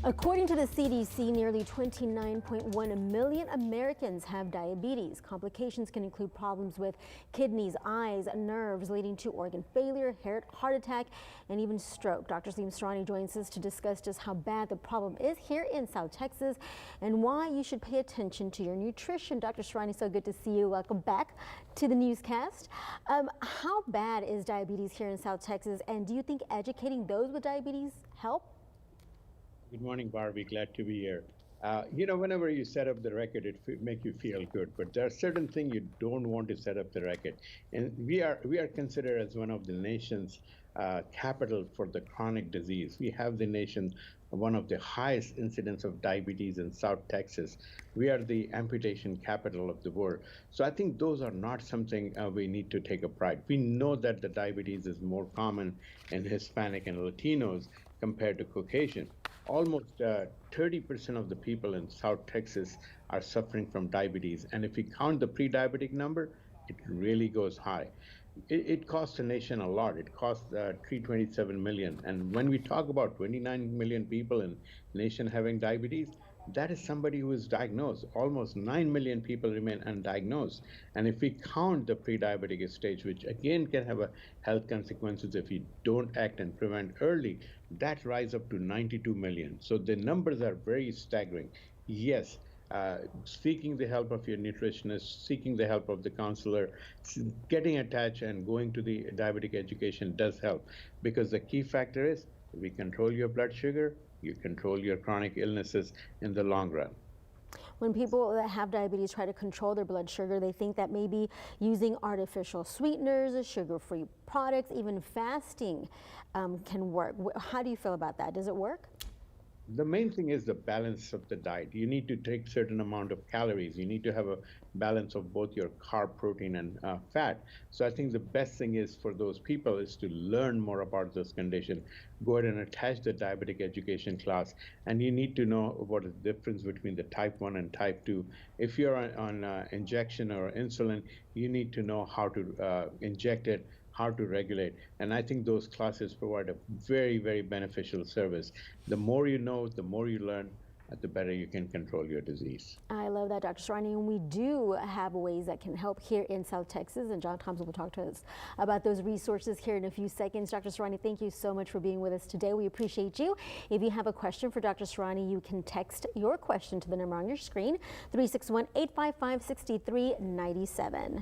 According to the CDC, nearly 29.1 million Americans have diabetes. Complications can include problems with kidneys, eyes, nerves, leading to organ failure, heart attack, and even stroke. Dr. Surani joins us to discuss just how bad the problem is here in South Texas and why you should pay attention to your nutrition. Dr. Surani, so good to see you. Welcome back to the newscast. How bad is diabetes here in South Texas, and do you think educating those with diabetes help? Good morning, Barbie. Glad to be here. Whenever you set up the record, it make you feel good. But there are certain things you don't want to set up the record. And we are considered as one of the nation's capital for the chronic disease. We have the nation one of the highest incidence of diabetes in South Texas. We are the amputation capital of the world. So I think those are not something we need to take a pride. We know that the diabetes is more common in Hispanic and Latinos compared to Caucasian. Almost 30% of the people in South Texas are suffering from diabetes. And if we count the pre-diabetic number, it really goes high. It costs the nation a lot. It costs $327 million. And when we talk about 29 million people in the nation having diabetes, that is somebody who is diagnosed. Almost 9 million people remain undiagnosed. And if we count the pre-diabetic stage, which again can have a health consequences if you don't act and prevent early, that rise up to 92 million. So the numbers are very staggering. Yes, seeking the help of your nutritionist, seeking the help of the counselor, getting attached and going to the diabetic education does help, because the key factor is if we control your blood sugar, you control your chronic illnesses in the long run. When people that have diabetes try to control their blood sugar, they think that maybe using artificial sweeteners, sugar-free products, even fasting can work. How do you feel about that? Does it work? The main thing is the balance of the diet. You need to take certain amount of calories. You need to have a balance of both your carb, protein, and fat. So I think the best thing is for those people is to learn more about this condition. Go ahead and attach the diabetic education class, and you need to know what is the difference between the type 1 and type 2. If you're on injection or insulin, you need to know how to inject it, how to regulate. And I think those classes provide a very, very beneficial service. The more you know, the more you learn, the better you can control your disease. I love that, Dr. Surani. And we do have ways that can help here in South Texas. And John Thompson will talk to us about those resources here in a few seconds. Dr. Surani, thank you so much for being with us today. We appreciate you. If you have a question for Dr. Surani, you can text your question to the number on your screen, 361-855-6397.